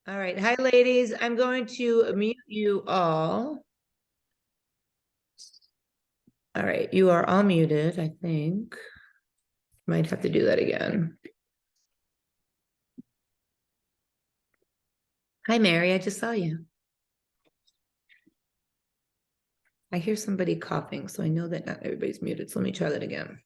All right. Hi, ladies. I'm going to mute you all. All right. You are all muted, I think. Might have to do that again. Hi, Mary. I just saw you. I hear somebody coughing, so I know that not everybody's muted. So let me try that again.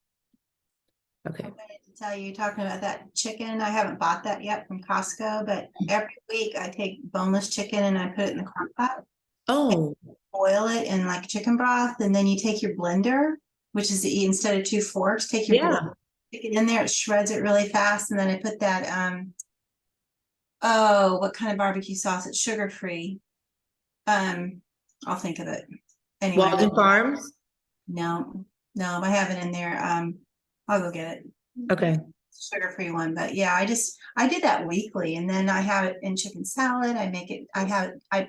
Okay. I wanted to tell you, talking about that chicken, I haven't bought that yet from Costco, but every week I take boneless chicken and I put it in the crock pot, Oh, boil it in like chicken broth, and then you take your blender, which is instead of 2 forks, take your yeah. stick it in there, it shreds it really fast, and then I put that oh, what kind of barbecue sauce? It's sugar free. I'll think of it. Anyway, Walden Farms. no, I have it in there. I'll go get it. Okay. Sugar-free one, but yeah, I did that weekly, and then I have it in chicken salad. I make it,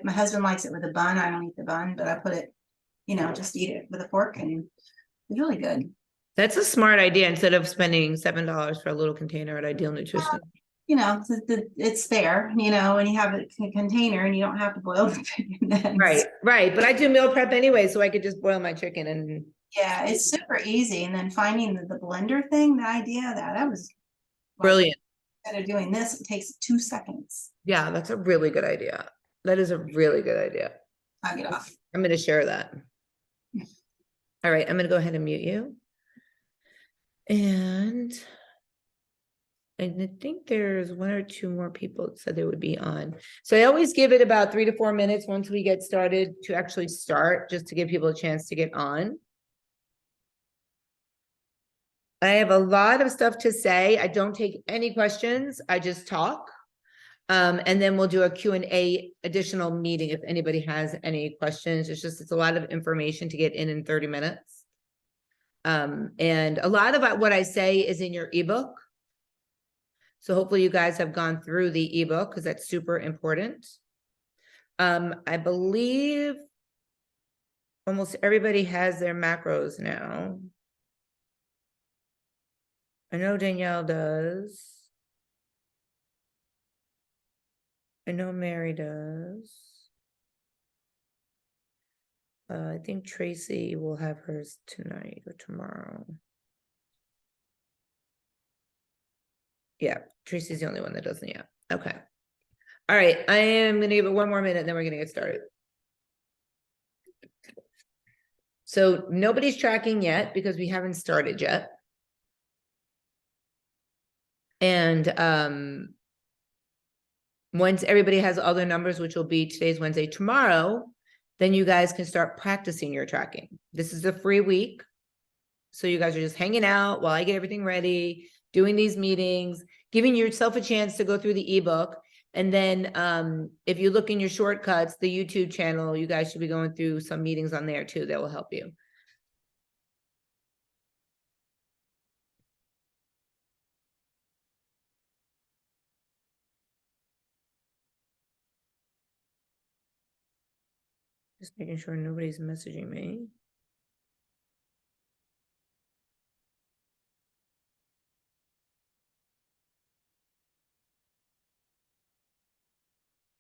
my husband likes it with a bun. I don't eat the bun, but I put it, just eat it with a fork, and it's really good. That's a smart idea instead of spending $7 for a little container at Ideal Nutrition. It's there, and you have a container and you don't have to boil the chicken then. Right. But I do meal prep anyway, so I could just boil my chicken and Yeah, it's super easy. And then finding the blender thing, the idea that was like, brilliant. instead of doing this, it takes 2 seconds. Yeah, that's a really good idea. That is a really good idea. I'll get off. I'm going to share that. All right, I'm going to go ahead and mute you. And I think there's 1 or 2 more people that said they would be on. So I always give it about 3 to 4 minutes once we get started to actually start, just to give people a chance to get on. I have a lot of stuff to say. I don't take any questions. I just talk. And then we'll do a Q&A additional meeting if anybody has any questions. It's a lot of information to get in 30 minutes. And a lot of what I say is in your ebook. So hopefully you guys have gone through the ebook because that's super important. I believe almost everybody has their macros now. I know Danielle does. I know Mary does. I think Tracy will have hers tonight or tomorrow. Yeah, Tracy's the only one that doesn't yet. Okay. All right, I am going to give it 1 more minute and then we're going to get started. So nobody's tracking yet because we haven't started yet. And once everybody has all their numbers, which will be today's Wednesday, tomorrow, then you guys can start practicing your tracking. This is a free week. So you guys are just hanging out while I get everything ready, doing these meetings, giving yourself a chance to go through the ebook. And then if you look in your shortcuts, the YouTube channel, you guys should be going through some meetings on there too that will help you. Just making sure nobody's messaging me.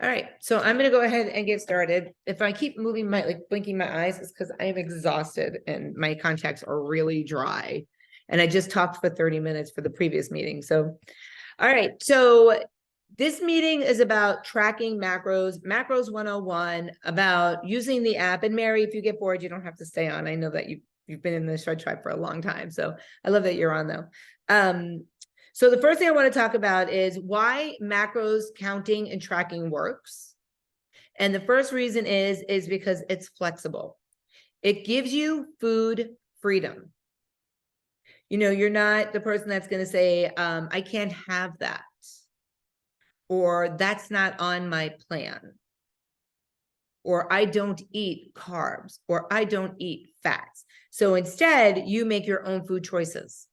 All right, so I'm going to go ahead and get started. If I keep moving blinking my eyes, it's because I am exhausted and my contacts are really dry. And I just talked for 30 minutes for the previous meeting. So, all right, so this meeting is about tracking macros 101, about using the app. And Mary, if you get bored, you don't have to stay on. I know that you've been in the Shred Tribe for a long time. So I love that you're on though. So the first thing I want to talk about is why macros counting and tracking works. And the first reason is because it's flexible. It gives you food freedom. You're not the person that's going to say, I can't have that. Or that's not on my plan. Or I don't eat carbs, or I don't eat fats. So instead, you make your own food choices.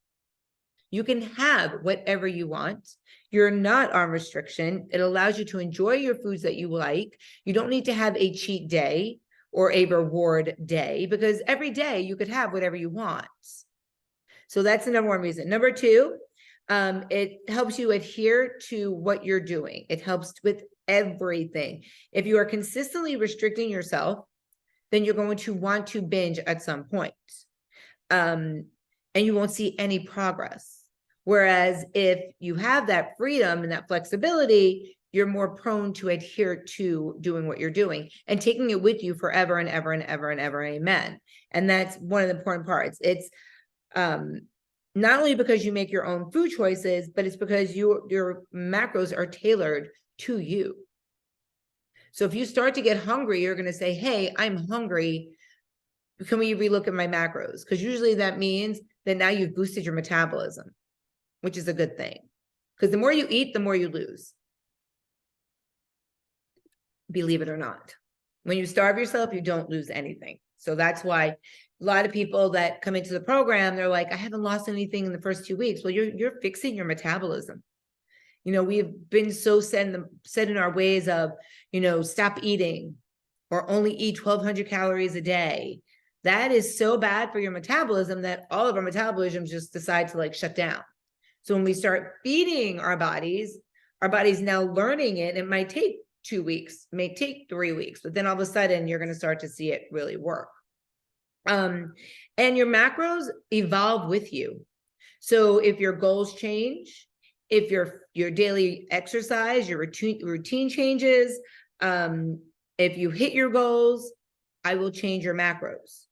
You can have whatever you want. You're not on restriction. It allows you to enjoy your foods that you like. You don't need to have a cheat day or a reward day because every day you could have whatever you want. So that's the number 1 reason. Number 2, It helps you adhere to what you're doing. It helps with everything. If you are consistently restricting yourself, then you're going to want to binge at some point. And you won't see any progress. Whereas if you have that freedom and that flexibility, you're more prone to adhere to doing what you're doing and taking it with you forever and ever and ever and ever. Amen. And that's one of the important parts. It's not only because you make your own food choices, but it's because your macros are tailored to you. So if you start to get hungry, you're going to say, hey, I'm hungry. Can we relook at my macros? Because usually that means that now you've boosted your metabolism, which is a good thing. Because the more you eat, the more you lose. Believe it or not. When you starve yourself, you don't lose anything. So that's why a lot of people that come into the program, they're like, I haven't lost anything in the first 2 weeks. Well, you're fixing your metabolism. You know, we've been so set in our ways of, you know, stop eating or only eat 1,200 calories a day. That is so bad for your metabolism that all of our metabolisms just decide to like shut down. So when we start feeding our bodies now learning it. It might take 2 weeks, may take 3 weeks, but then all of a sudden you're going to start to see it really work. And your macros evolve with you. So if your goals change, if your daily exercise, your routine changes, if you hit your goals, I will change your macros.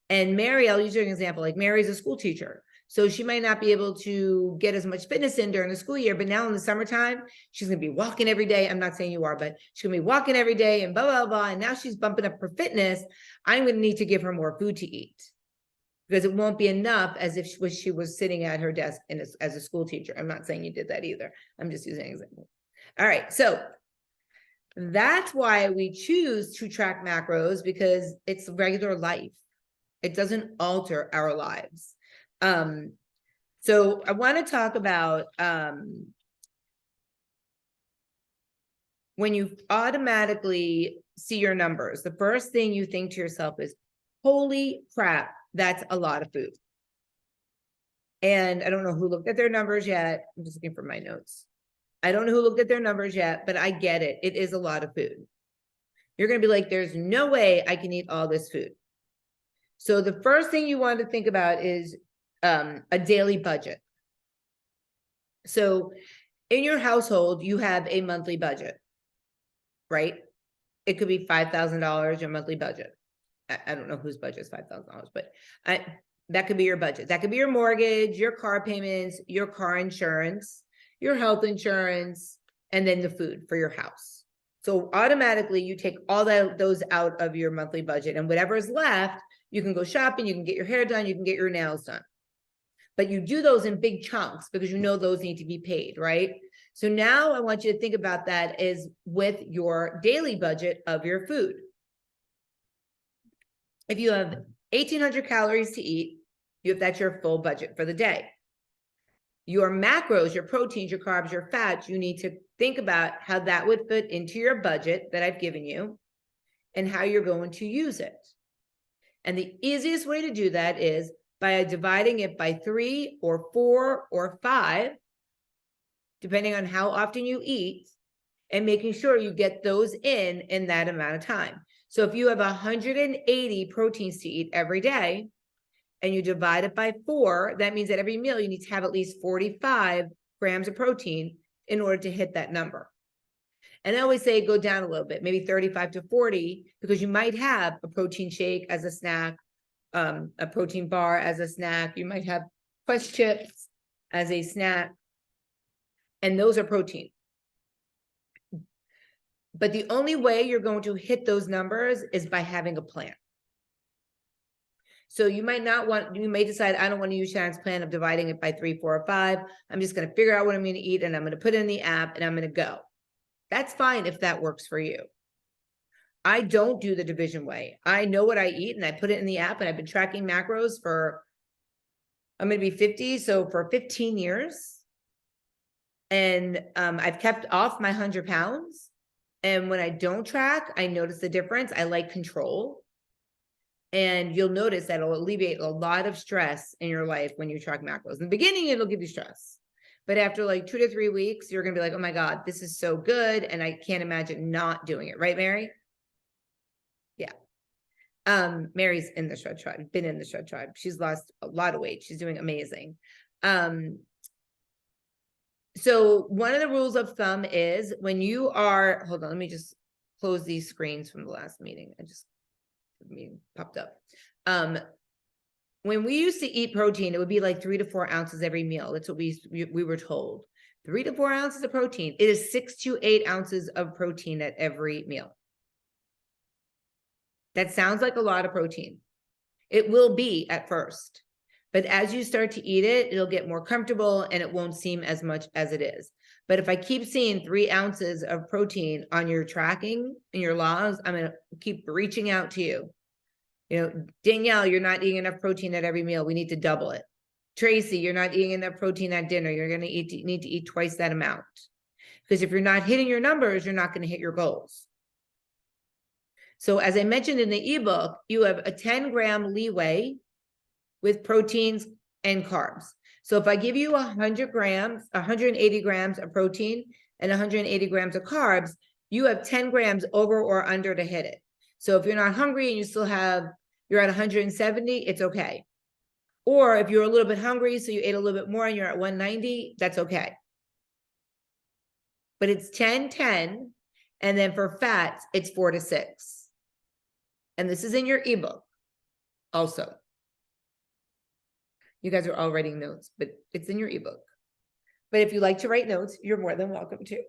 And Mary, I'll use you an example. Like Mary's a school teacher. So she might not be able to get as much fitness in during the school year, but now in the summertime, she's going to be walking every day. I'm not saying you are, but she's going to be walking every day and blah, blah, blah. And now she's bumping up her fitness. I'm going to need to give her more food to eat because it won't be enough as if she was sitting at her desk as a school teacher. I'm not saying you did that either. I'm just using an example. All right. So that's why we choose to track macros, because it's regular life. It doesn't alter our lives. So I want to talk about when you automatically see your numbers, the first thing you think to yourself is, holy crap, that's a lot of food. And I don't know who looked at their numbers yet. I'm just looking for my notes. I don't know who looked at their numbers yet, but I get it. It is a lot of food. You're going to be like, there's no way I can eat all this food. So the first thing you want to think about is a daily budget. So in your household, you have a monthly budget, right? It could be $5,000, your monthly budget. I don't know whose budget is $5,000, but that could be your budget. That could be your mortgage, your car payments, your car insurance, your health insurance, and then the food for your house. So automatically you take all those out of your monthly budget, and whatever is left, you can go shopping, you can get your hair done, you can get your nails done. But you do those in big chunks because you know those need to be paid, right? So now I want you to think about that is with your daily budget of your food. If you have 1,800 calories to eat, that's your full budget for the day. Your macros, your proteins, your carbs, your fats, you need to think about how that would fit into your budget that I've given you and how you're going to use it. And the easiest way to do that is by dividing it by 3 or 4 or 5, depending on how often you eat, and making sure you get those in that amount of time. So if you have 180 proteins to eat every day, and you divide it by 4, that means that every meal you need to have at least 45 grams of protein in order to hit that number. And I always say go down a little bit, maybe 35 to 40, because you might have a protein shake as a snack, a protein bar as a snack. You might have Quest chips as a snack, and those are protein. But the only way you're going to hit those numbers is by having a plan. So you may decide, I don't want to use Shannon's plan of dividing it by 3, 4, or 5. I'm just going to figure out what I'm going to eat, and I'm going to put it in the app, and I'm going to go. That's fine if that works for you. I don't do the division way. I know what I eat, and I put it in the app, and I've been tracking macros I'm going to be 50, so for 15 years. And I've kept off my 100 pounds. And when I don't track, I notice the difference. I like control. And you'll notice that it'll alleviate a lot of stress in your life when you track macros. In the beginning, it'll give you stress. But after like 2 to 3 weeks, you're going to be like, oh my God, this is so good. And I can't imagine not doing it. Right, Mary? Yeah. Mary's in the Shred Tribe, been in the Shred Tribe. She's lost a lot of weight. She's doing amazing. So one of the rules of thumb is when you are, hold on, let me just close these screens from the last meeting. Popped up. When we used to eat protein, it would be like 3 to 4 ounces every meal. That's what we were told. 3 to 4 ounces of protein. It is 6 to 8 ounces of protein at every meal. That sounds like a lot of protein. It will be at first, but as you start to eat it, it'll get more comfortable and it won't seem as much as it is. But if I keep seeing 3 ounces of protein on your tracking and your logs, I'm going to keep reaching out to you. You know, Danielle, you're not eating enough protein at every meal. We need to double it. Tracy, you're not eating enough protein at dinner. You're going to need to eat twice that amount. Because if you're not hitting your numbers, you're not going to hit your goals. So as I mentioned in the ebook, you have a 10-gram leeway with proteins and carbs. So if I give you 100 grams, 180 grams of protein and 180 grams of carbs, you have 10 grams over or under to hit it. So if you're not hungry and you still have, you're at 170, it's okay. Or if you're a little bit hungry, so you ate a little bit more and you're at 190, that's okay. But it's 10, 10. And then for fats, it's 4 to 6. And this is in your ebook also. You guys are all writing notes, but it's in your ebook. But if you like to write notes, you're more than welcome to.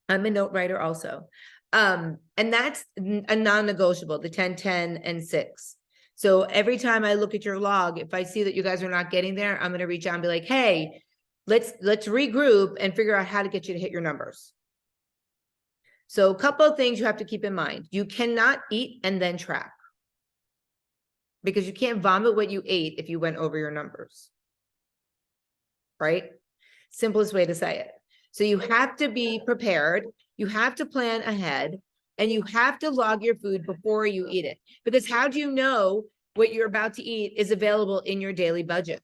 I'm a note writer also. And that's a non-negotiable, the 10, 10, and 6. So every time I look at your log, if I see that you guys are not getting there, I'm going to reach out and be like, hey, let's regroup and figure out how to get you to hit your numbers. So a couple of things you have to keep in mind. You cannot eat and then track, because you can't vomit what you ate if you went over your numbers, right? Simplest way to say it. So you have to be prepared. You have to plan ahead, and you have to log your food before you eat it. Because how do you know what you're about to eat is available in your daily budget?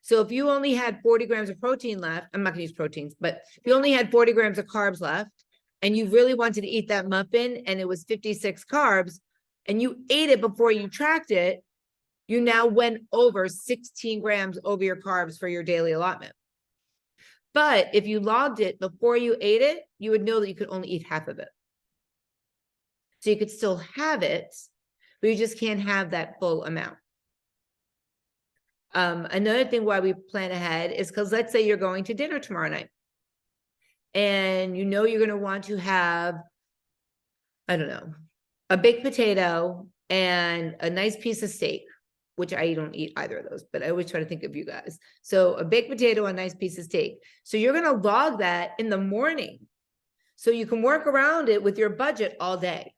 So if you only had 40 grams of protein left, I'm not going to use proteins, but if you only had 40 grams of carbs left and you really wanted to eat that muffin and it was 56 carbs and you ate it before you tracked it, you now went over 16 grams over your carbs for your daily allotment. But if you logged it before you ate it, you would know that you could only eat half of it. So you could still have it, but you just can't have that full amount. Another thing why we plan ahead is because let's say you're going to dinner tomorrow night and you know you're going to want to have, I don't know, a baked potato and a nice piece of steak, which I don't eat either of those, but I always try to think of you guys. So a baked potato, a nice piece of steak. So you're going to log that in the morning so you can work around it with your budget all day.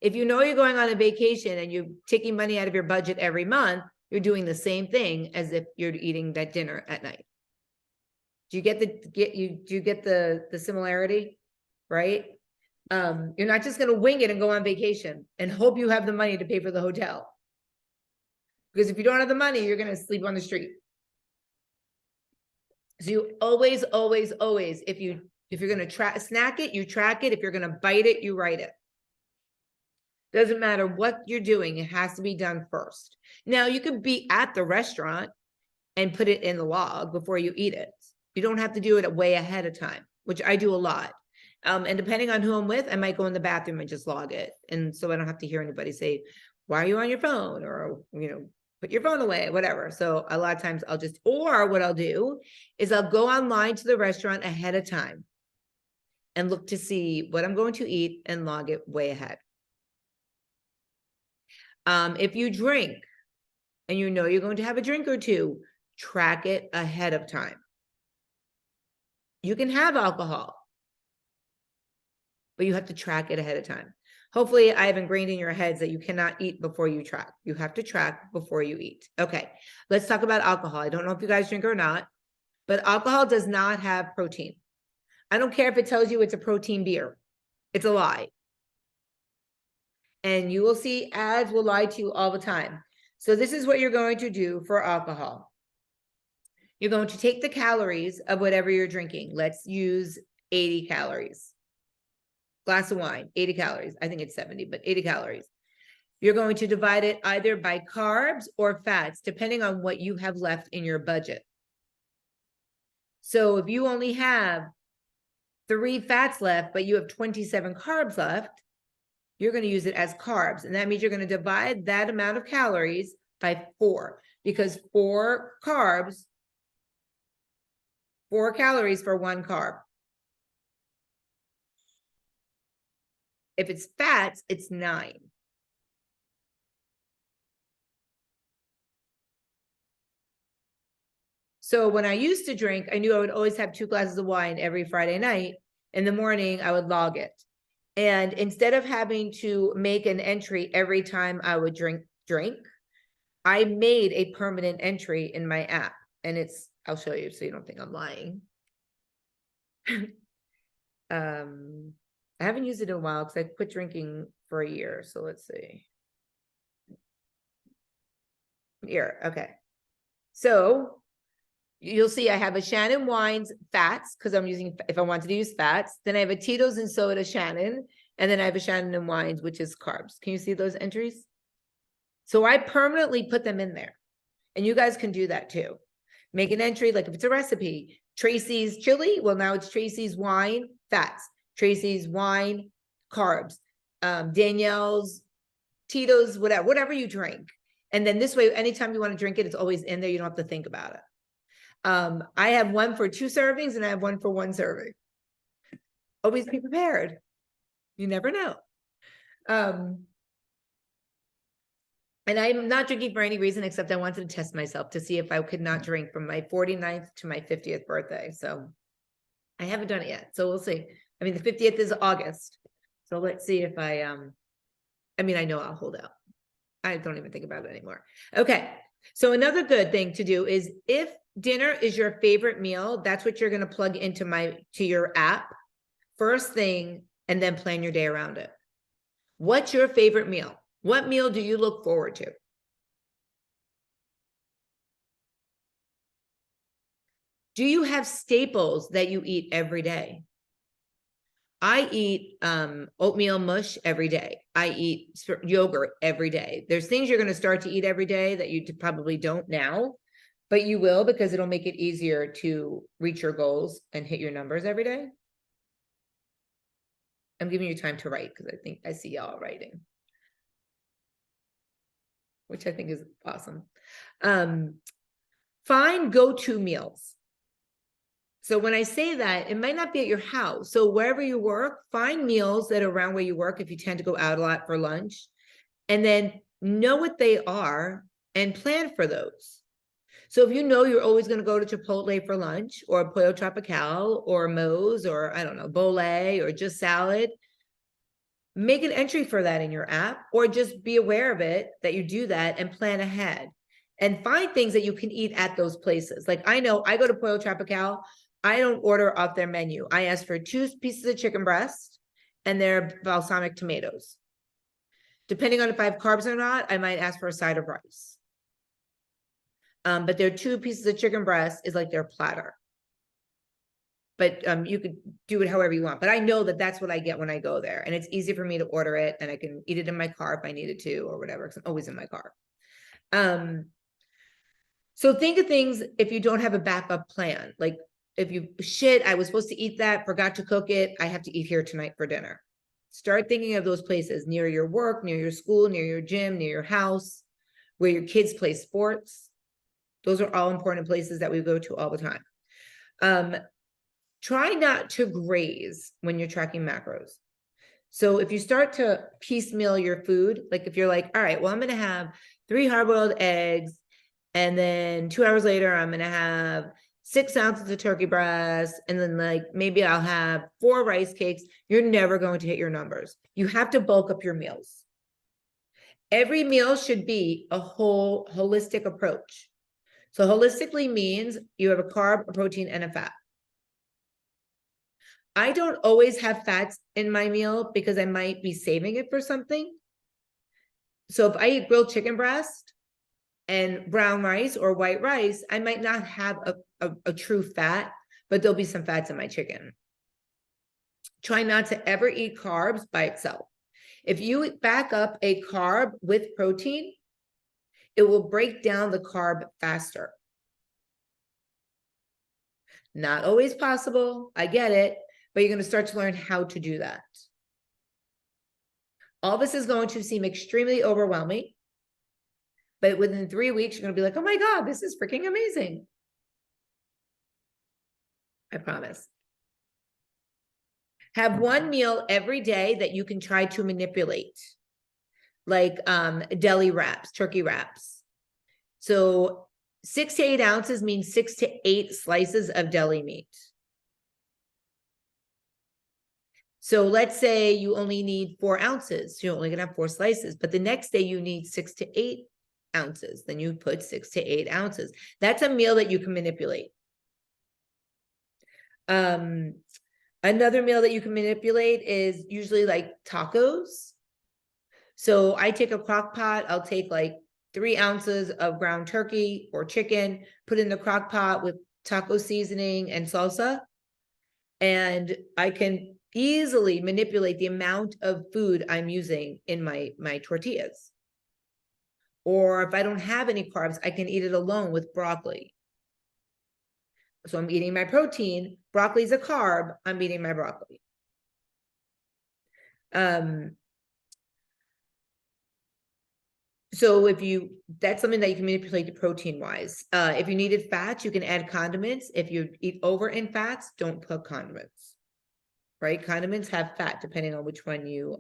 If you know you're going on a vacation and you're taking money out of your budget every month, you're doing the same thing as if you're eating that dinner at night. Do you get the similarity, right? You're not just going to wing it and go on vacation and hope you have the money to pay for the hotel. Because if you don't have the money, you're going to sleep on the street. So you always, if you're going to snack it, you track it. If you're going to bite it, you write it. Doesn't matter what you're doing, it has to be done first. Now, you could be at the restaurant and put it in the log before you eat it. You don't have to do it way ahead of time, which I do a lot. And depending on who I'm with, I might go in the bathroom and just log it. And so I don't have to hear anybody say, why are you on your phone? Or, put your phone away, whatever. So a lot of times or what I'll do is I'll go online to the restaurant ahead of time and look to see what I'm going to eat and log it way ahead. If you drink and you know you're going to have a drink or two, track it ahead of time. You can have alcohol, but you have to track it ahead of time. Hopefully I have ingrained in your heads that you cannot eat before you track. You have to track before you eat. Okay, let's talk about alcohol. I don't know if you guys drink or not, but alcohol does not have protein. I don't care if it tells you it's a protein beer. It's a lie. and you will see ads will lie to you all the time. So this is what you're going to do for alcohol. You're going to take the calories of whatever you're drinking. Let's use 80 calories. Glass of wine, 80 calories. I think it's 70, but 80 calories. You're going to divide it either by carbs or fats, depending on what you have left in your budget. So if you only have 3 fats left, but you have 27 carbs left, you're going to use it as carbs. And that means you're going to divide that amount of calories by 4, because 4 calories for 1 carb. If it's fats, it's 9. So when I used to drink, I knew I would always have 2 glasses of wine every Friday night. In the morning, I would log it. And instead of having to make an entry every time I would drink, I made a permanent entry in my app. And it's, I'll show you so you don't think I'm lying. I haven't used it in a while because I quit drinking for a year. So let's see. Here, okay. So you'll see I have a Shannon Wines fats because I'm using, if I wanted to use fats, then I have a Tito's and soda Shannon, and then I have a Shannon and Wines, which is carbs. Can you see those entries? So I permanently put them in there, and you guys can do that too. Make an entry, like if it's a recipe, Tracy's chili, well, now it's Tracy's wine, fats, Tracy's wine, carbs, Danielle's, Tito's, whatever you drink. And then this way, anytime you want to drink it, it's always in there. You don't have to think about it. I have one for 2 servings and I have one for 1 serving. Always be prepared. You never know. And I'm not drinking for any reason except I wanted to test myself to see if I could not drink from my 49th to my 50th birthday. So I haven't done it yet. So we'll see. I mean, the 50th is August. So let's see if I know I'll hold out. I don't even think about it anymore. Okay. So another good thing to do is if dinner is your favorite meal, that's what you're going to plug into your app first thing, and then plan your day around it. What's your favorite meal? What meal do you look forward to? Do you have staples that you eat every day? I eat oatmeal mush every day. I eat yogurt every day. There's things you're going to start to eat every day that you probably don't now, but you will because it'll make it easier to reach your goals and hit your numbers every day. I'm giving you time to write because I think I see y'all writing, which I think is awesome. Find go-to meals. So when I say that, it might not be at your house. So wherever you work, find meals that are around where you work if you tend to go out a lot for lunch, and then know what they are and plan for those. So if you know you're always going to go to Chipotle for lunch, or Pollo Tropical, or Moe's, or I don't know, Bole, or just salad, make an entry for that in your app, or just be aware of it, that you do that and plan ahead. And find things that you can eat at those places. Like I know I go to Pollo Tropical, I don't order off their menu. I ask for 2 pieces of chicken breast and their balsamic tomatoes. Depending on if I have carbs or not, I might ask for a side of rice. But their 2 pieces of chicken breast is like their platter. But you could do it however you want. But I know that that's what I get when I go there. And it's easy for me to order it, and I can eat it in my car if I needed to or whatever, because I'm always in my car. So think of things if you don't have a backup plan. Like if I was supposed to eat that, forgot to cook it, I have to eat here tonight for dinner. Start thinking of those places near your work, near your school, near your gym, near your house, where your kids play sports. Those are all important places that we go to all the time. Try not to graze when you're tracking macros. So if you start to piecemeal your food, like if you're like, all right, well, I'm going to have 3 hard-boiled eggs, and then 2 hours later, I'm going to have 6 ounces of turkey breast, and then like maybe I'll have 4 rice cakes. You're never going to hit your numbers. You have to bulk up your meals. Every meal should be a holistic approach. So holistically means you have a carb, a protein, and a fat. I don't always have fats in my meal because I might be saving it for something. So if I eat grilled chicken breast and brown rice or white rice, I might not have a true fat, but there'll be some fats in my chicken. Try not to ever eat carbs by itself. If you back up a carb with protein, it will break down the carb faster. Not always possible, I get it, but you're going to start to learn how to do that. All this is going to seem extremely overwhelming, but within 3 weeks, you're going to be like, oh my God, this is freaking amazing. I promise. Have one meal every day that you can try to manipulate, like deli wraps, turkey wraps. So 6 to 8 ounces means 6 to 8 slices of deli meat. So let's say you only need 4 ounces. You're only gonna have 4 slices, but the next day you need 6 to 8 ounces. Then you put 6 to 8 ounces. That's a meal that you can manipulate. Another meal that you can manipulate is usually like tacos. So I take a crock pot, I'll take like 3 ounces of ground turkey or chicken, put in the crock pot with taco seasoning and salsa. And I can easily manipulate the amount of food I'm using in my tortillas. Or if I don't have any carbs, I can eat it alone with broccoli. So I'm eating my protein, broccoli is a carb, I'm eating my broccoli. So that's something that you can manipulate the protein wise. If you needed fats, you can add condiments. If you eat over in fats, don't put condiments, right? Condiments have fat depending on which one you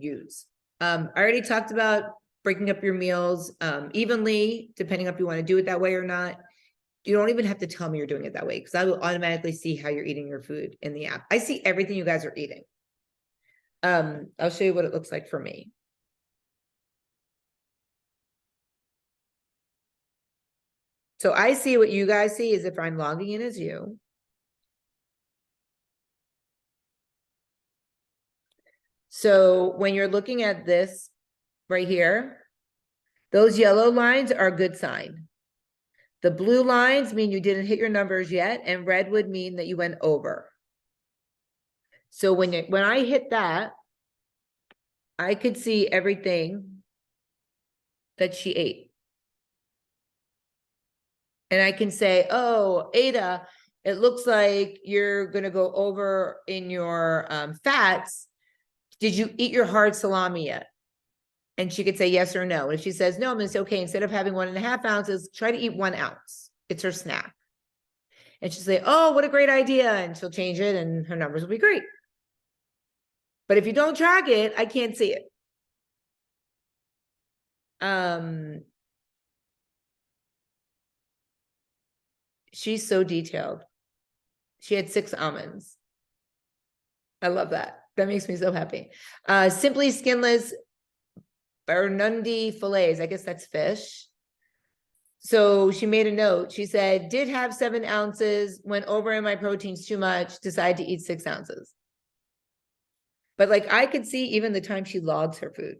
use. I already talked about breaking up your meals evenly, depending on if you want to do it that way or not. You don't even have to tell me you're doing it that way because I will automatically see how you're eating your food in the app. I see everything you guys are eating. I'll show you what it looks like for me. So I see what you guys see is if I'm logging in as you. So when you're looking at this right here, those yellow lines are a good sign. The blue lines mean you didn't hit your numbers yet, and red would mean that you went over. So when I hit that, I could see everything that she ate. And I can say, oh, Ada, it looks like you're going to go over in your fats. Did you eat your hard salami yet? And she could say yes or no. And if she says no, I'm going to say, okay, instead of having 1.5 ounces, try to eat 1 ounce. It's her snack. And she'll say, oh, what a great idea. And she'll change it and her numbers will be great. But if you don't track it, I can't see it. She's so detailed. She had 6 almonds. I love that. That makes me so happy. Simply Skinless Barramundi fillets. I guess that's fish. So she made a note. She said, did have 7 ounces, went over in my proteins too much, decided to eat 6 ounces. But like I could see even the time she logs her food,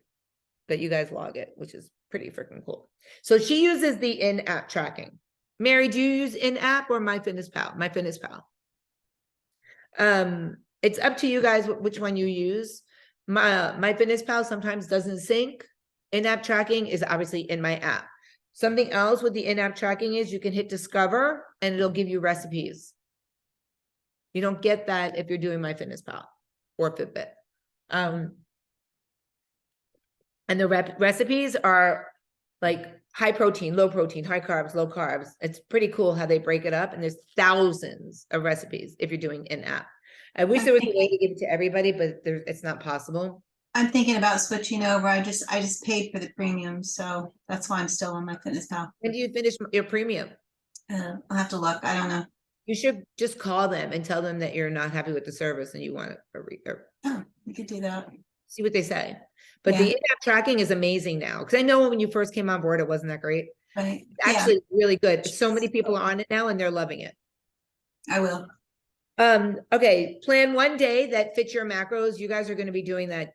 that you guys log it, which is pretty freaking cool. So she uses the in-app tracking. Mary, do you use in-app or MyFitnessPal? MyFitnessPal. It's up to you guys which one you use. MyFitnessPal sometimes doesn't sync. In-app tracking is obviously in my app. Something else with the in-app tracking is you can hit discover and it'll give you recipes. You don't get that if you're doing MyFitnessPal or Fitbit. And the recipes are like high protein, low protein, high carbs, low carbs. It's pretty cool how they break it up. And there's thousands of recipes if you're doing in-app. I wish there was a way to give it to everybody, but it's not possible. I'm thinking about switching over. I just paid for the premium, so that's why I'm still on MyFitnessPal. When do you finish your premium? I'll have to look. I don't know. You should just call them and tell them that you're not happy with the service and you want Oh, you could do that. see what they say. But Yeah. the in-app tracking is amazing now. Because I know when you first came on board, it wasn't that great. Right. It's actually really good. So many people are on it now and they're loving it. I will. Okay, plan one day that fits your macros. You guys are going to be doing that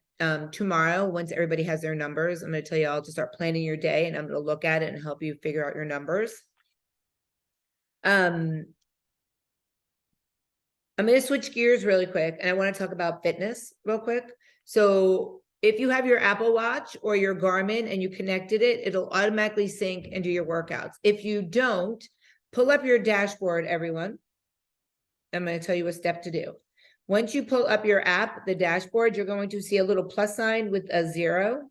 tomorrow, once everybody has their numbers, I'm gonna tell you all to start planning your day, and I'm gonna look at it and help you figure out your numbers. I'm gonna switch gears really quick, and I want to talk about fitness real quick. So if you have your Apple Watch or your Garmin and you connected it, it'll automatically sync and do your workouts. If you don't, pull up your dashboard, everyone. I'm going to tell you a step to do. Once you pull up your app, the dashboard, you're going to see a little plus sign with a zero.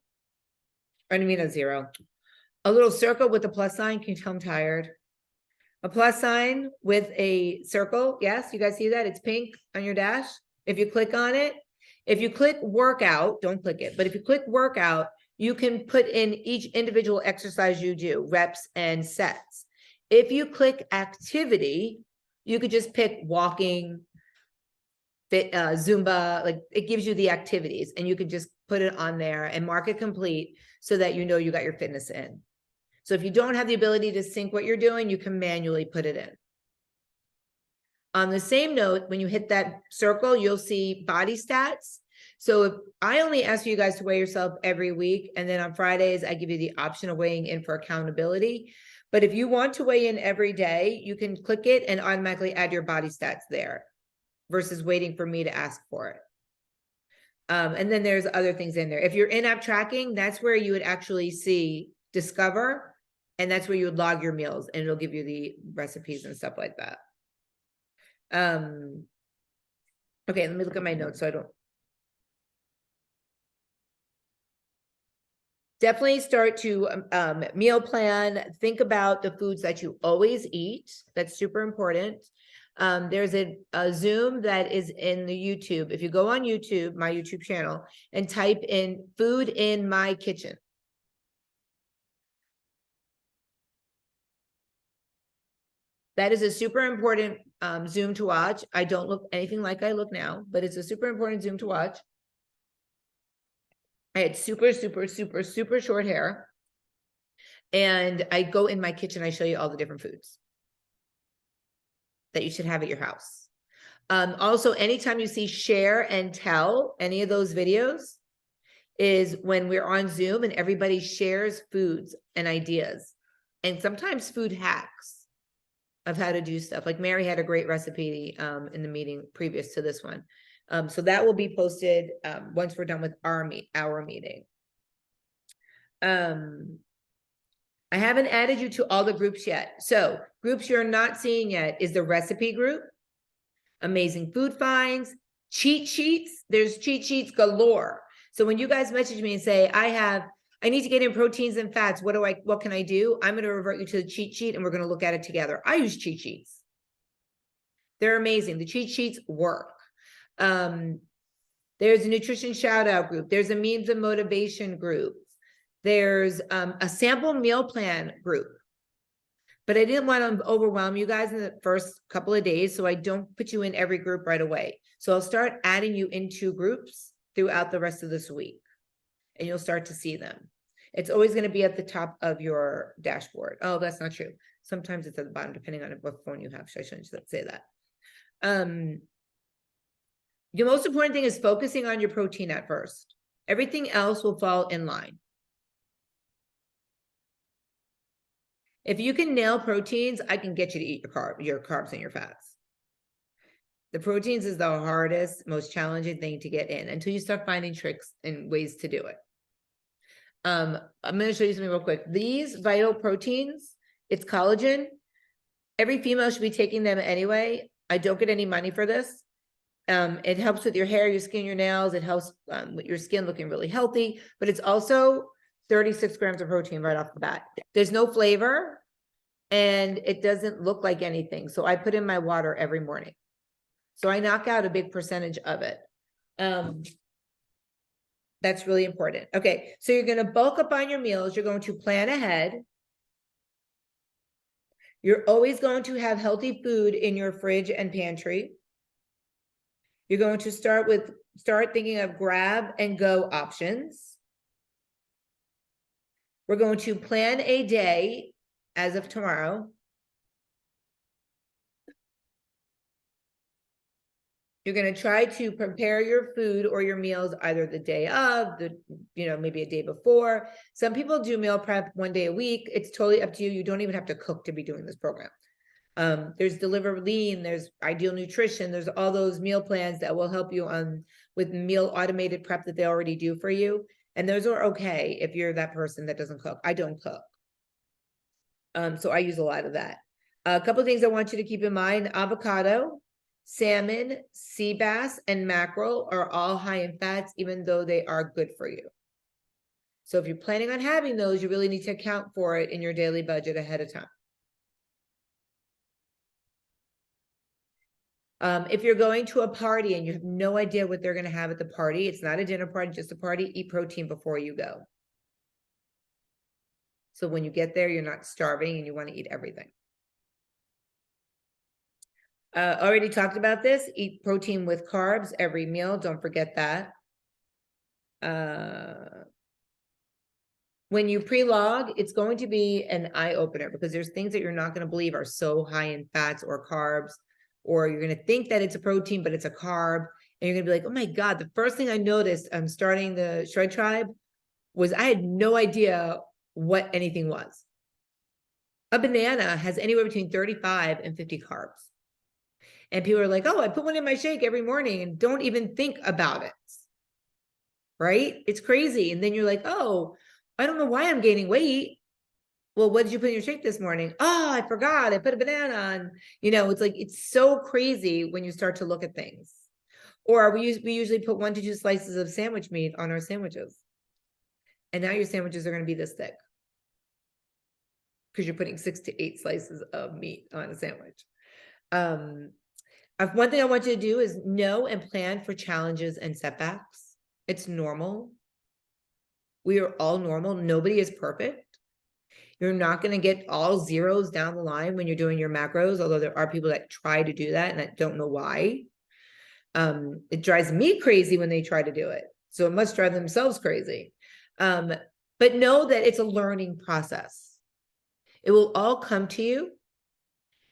I mean a zero. A little circle with a plus sign. Can you tell I'm tired? A plus sign with a circle. Yes, you guys see that? It's pink on your dash. If you click on it, if you click workout, don't click it, but if you click workout, you can put in each individual exercise you do, reps and sets. If you click activity, you could just pick walking, fit, Zumba, like it gives you the activities, and you could just put it on there and mark it complete so that you know you got your fitness in. So if you don't have the ability to sync what you're doing, you can manually put it in. On the same note, when you hit that circle, you'll see body stats. So if I only ask you guys to weigh yourself every week, and then on Fridays, I give you the option of weighing in for accountability. But if you want to weigh in every day, you can click it and automatically add your body stats there versus waiting for me to ask for it. And then there's other things in there. If you're in-app tracking, that's where you would actually see Discover, and that's where you would log your meals, and it'll give you the recipes and stuff like that. Okay, let me look at my notes so I don't. Definitely start to meal plan. Think about the foods that you always eat. That's super important. There's a Zoom that is in the YouTube. If you go on YouTube, my YouTube channel, and type in food in my kitchen. That is a super important Zoom to watch. I don't look anything like I look now, but it's a super important Zoom to watch. I had super short hair. And I go in my kitchen, I show you all the different foods that you should have at your house. Also, anytime you see share and tell, any of those videos is when we're on Zoom and everybody shares foods and ideas, and sometimes food hacks of how to do stuff. Like Mary had a great recipe in the meeting previous to this one. So that will be posted once we're done with our meeting. I haven't added you to all the groups yet. So groups you're not seeing yet is the recipe group, amazing food finds, cheat sheets. There's cheat sheets galore. So when you guys message me and say, I need to get in proteins and fats, what can I do? I'm going to revert you to the cheat sheet and we're going to look at it together. I use cheat sheets. They're amazing. The cheat sheets work. There's a nutrition shout out group. There's a memes and motivation group. There's a sample meal plan group, but I didn't want to overwhelm you guys in the first couple of days, so I don't put you in every group right away. So I'll start adding you into groups throughout the rest of this week, and you'll start to see them. It's always going to be at the top of your dashboard. Oh, that's not true. Sometimes it's at the bottom, depending on what phone you have. I shouldn't say that. The most important thing is focusing on your protein at first. Everything else will fall in line. If you can nail proteins, I can get you to eat your carbs and your fats. The proteins is the hardest, most challenging thing to get in until you start finding tricks and ways to do it. I'm going to show you something real quick. These Vital Proteins, it's collagen. Every female should be taking them anyway. I don't get any money for this. It helps with your hair, your skin, your nails. It helps with your skin looking really healthy, but it's also 36 grams of protein right off the bat. There's no flavor and it doesn't look like anything. So I put in my water every morning. So I knock out a big percentage of it. That's really important. Okay, so you're going to bulk up on your meals. You're going to plan ahead. You're always going to have healthy food in your fridge and pantry. You're going to start thinking of grab and go options. We're going to plan a day as of tomorrow. You're gonna try to prepare your food or your meals either the day of, maybe a day before. Some people do meal prep one day a week. It's totally up to you. You don't even have to cook to be doing this program. There's Deliver Lean, there's Ideal Nutrition, there's all those meal plans that will help you with meal automated prep that they already do for you. And those are okay if you're that person that doesn't cook. I don't cook. So I use a lot of that. A couple of things I want you to keep in mind: avocado, salmon, sea bass, and mackerel are all high in fats, even though they are good for you. So if you're planning on having those, you really need to account for it in your daily budget ahead of time. If you're going to a party and you have no idea what they're going to have at the party, it's not a dinner party, just a party, eat protein before you go. So when you get there, you're not starving and you want to eat everything. Already talked about this. Eat protein with carbs every meal. Don't forget that. When you pre-log, it's going to be an eye-opener because there's things that you're not going to believe are so high in fats or carbs, or you're going to think that it's a protein, but it's a carb. And you're going to be like, oh my God, the first thing I noticed starting the Shred Tribe was I had no idea what anything was. A banana has anywhere between 35 and 50 carbs. And people are like, oh, I put one in my shake every morning and don't even think about it. Right? It's crazy. And then you're like, oh, I don't know why I'm gaining weight. Well, what did you put in your shake this morning? Oh, I forgot. I put a banana on. It's like, it's so crazy when you start to look at things. Or we usually put 1 to 2 slices of sandwich meat on our sandwiches. And now your sandwiches are going to be this thick because you're putting 6 to 8 slices of meat on a sandwich. One thing I want you to do is know and plan for challenges and setbacks. It's normal. We are all normal. Nobody is perfect. You're not going to get all zeros down the line when you're doing your macros, although there are people that try to do that and I don't know why. It drives me crazy when they try to do it. So it must drive themselves crazy. But know that it's a learning process. It will all come to you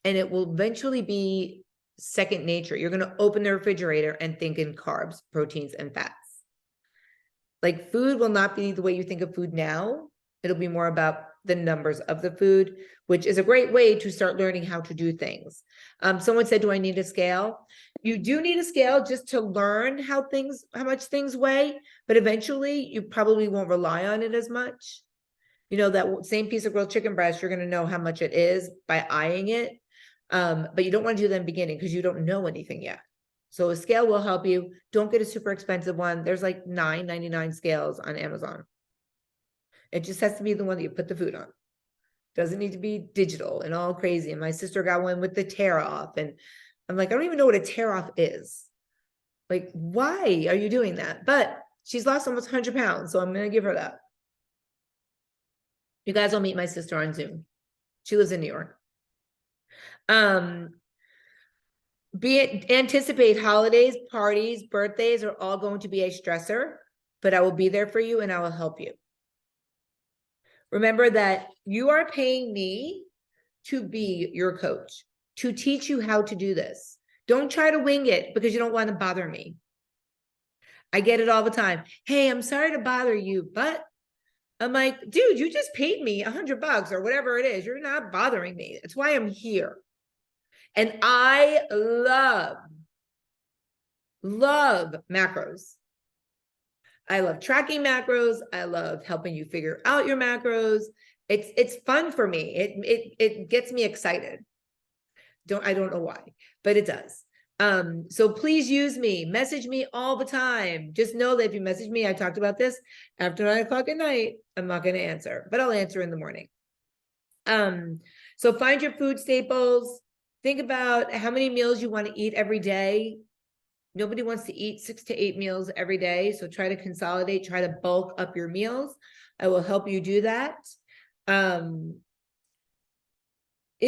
and it will eventually be second nature. You're going to open the refrigerator and think in carbs, proteins, and fats. Like food will not be the way you think of food now. It'll be more about the numbers of the food, which is a great way to start learning how to do things. Someone said, do I need a scale? You do need a scale just to learn how much things weigh, but eventually you probably won't rely on it as much. That same piece of grilled chicken breast, you're going to know how much it is by eyeing it. But you don't want to do that in the beginning because you don't know anything yet. So a scale will help you. Don't get a super expensive one. There's like $9.99 scales on Amazon. It just has to be the one that you put the food on. Doesn't need to be digital and all crazy. And my sister got one with the tear off. And I'm like, I don't even know what a tear off is. Like, why are you doing that? But she's lost almost 100 pounds. So I'm going to give her that. You guys will meet my sister on Zoom. She lives in New York. Anticipate holidays, parties, birthdays are all going to be a stressor, but I will be there for you and I will help you. Remember that you are paying me to be your coach, to teach you how to do this. Don't try to wing it because you don't want to bother me. I get it all the time. Hey, I'm sorry to bother you, but I'm like, dude, you just paid me $100 or whatever it is. You're not bothering me. That's why I'm here. And I love macros. I love tracking macros. I love helping you figure out your macros. It's fun for me. It gets me excited. I don't know why, but it does. So please use me, message me all the time. Just know that if you message me, I talked about this after 9 o'clock at night, I'm not going to answer, but I'll answer in the morning. So find your food staples. Think about how many meals you want to eat every day. Nobody wants to eat 6 to 8 meals every day. So try to consolidate, try to bulk up your meals. I will help you do that. If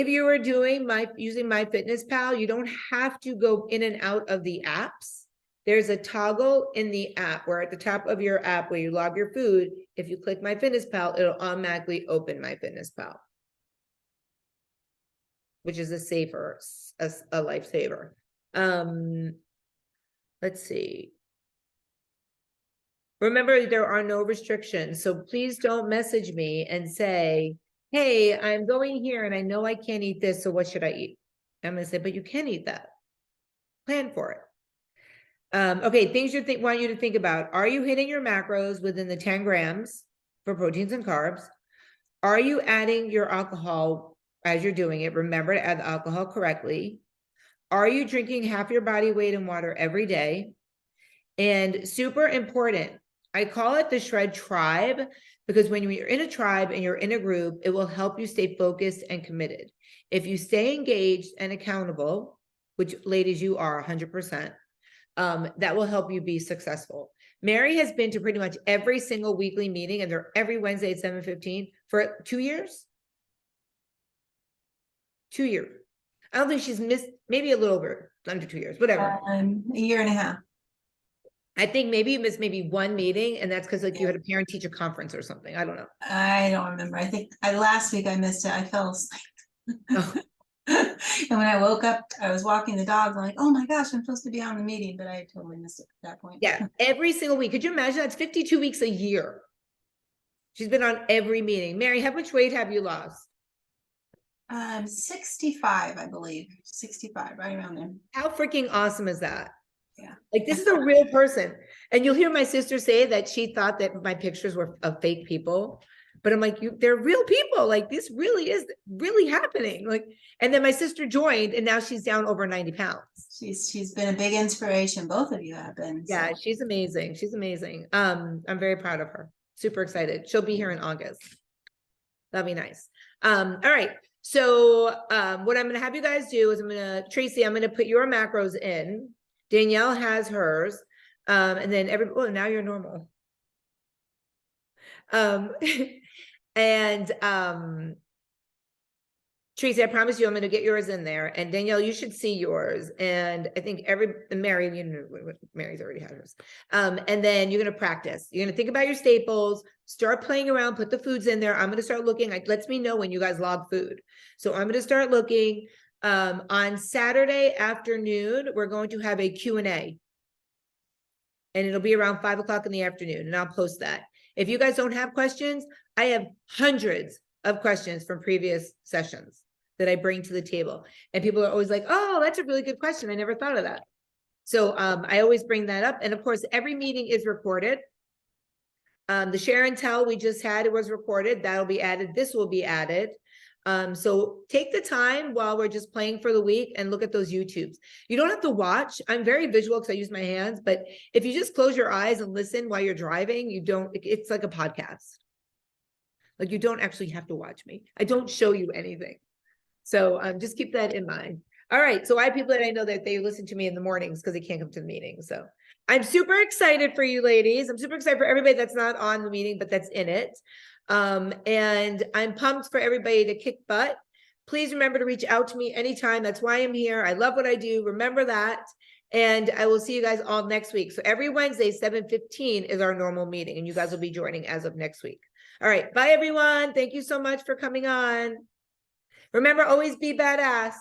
you are using MyFitnessPal, you don't have to go in and out of the apps. There's a toggle in the app where at the top of your app where you log your food, if you click MyFitnessPal, it'll automatically open MyFitnessPal, which is a lifesaver. let's see. Remember, there are no restrictions, so please don't message me and say, hey, I'm going here and I know I can't eat this, so what should I eat? I'm gonna say, but you can eat that. Plan for it. Okay, things you want you to think about. Are you hitting your macros within the 10 grams for proteins and carbs? Are you adding your alcohol as you're doing it? Remember to add the alcohol correctly. Are you drinking half your body weight in water every day? And super important, I call it the Shred Tribe, because when you're in a tribe and you're in a group, it will help you stay focused and committed. If you stay engaged and accountable, which ladies, you are 100%, that will help you be successful. Mary has been to pretty much every single weekly meeting, and they're every Wednesday at 7:15 for 2 years. 2 years. I don't think she's missed, maybe a little over under 2 years, whatever. A year and a half. I think maybe you missed maybe one meeting, and that's because like you had a parent teacher conference or something. I don't know. I don't remember. I think last week I missed it. I fell asleep. Oh. And when I woke up, I was walking the dog, like, oh my gosh, I'm supposed to be on the meeting, but I totally missed it at that point. Yeah, every single week. Could you imagine? That's 52 weeks a year. She's been on every meeting. Mary, how much weight have you lost? 65, I believe. 65, right around there. How freaking awesome is that? Yeah. Like, this is a real person. And you'll hear my sister say that she thought that my pictures were of fake people. But I'm like, they're real people. Like, this really is really happening. Like, and then my sister joined, and now she's down over 90 pounds. She's been a big inspiration. Both of you have been. Yeah, So. she's amazing. She's amazing. I'm very proud of her. Super excited. She'll be here in August. That'll be nice. All right. So what I'm gonna have you guys do is Tracy, I'm gonna put your macros in. Danielle has hers. And then oh, now you're normal. And Tracy, I promise you, I'm going to get yours in there. And Danielle, you should see yours. And I think Mary, you know, Mary's already had hers. And then you're going to practice. You're going to think about your staples, start playing around, put the foods in there. I'm going to start looking. It lets me know when you guys log food. So I'm going to start looking. On Saturday afternoon, we're going to have a Q&A. And it'll be around 5 o'clock in the afternoon. And I'll post that. If you guys don't have questions, I have hundreds of questions from previous sessions that I bring to the table. And people are always like, oh, that's a really good question. I never thought of that. So I always bring that up. And of course, every meeting is recorded. The share and tell we just had, it was recorded. That'll be added. This will be added. So take the time while we're just playing for the week and look at those YouTubes. You don't have to watch. I'm very visual because I use my hands, but if you just close your eyes and listen while you're driving, it's like a podcast. Like, you don't actually have to watch me. I don't show you anything. So just keep that in mind. All right. So I have people that I know that they listen to me in the mornings because they can't come to the meeting. So I'm super excited for you ladies. I'm super excited for everybody that's not on the meeting, but that's in it. And I'm pumped for everybody to kick butt. Please remember to reach out to me anytime. That's why I'm here. I love what I do. Remember that. And I will see you guys all next week. So every Wednesday, 7:15 is our normal meeting, and you guys will be joining as of next week. All right. Bye, everyone. Thank you so much for coming on. Remember, always be badass.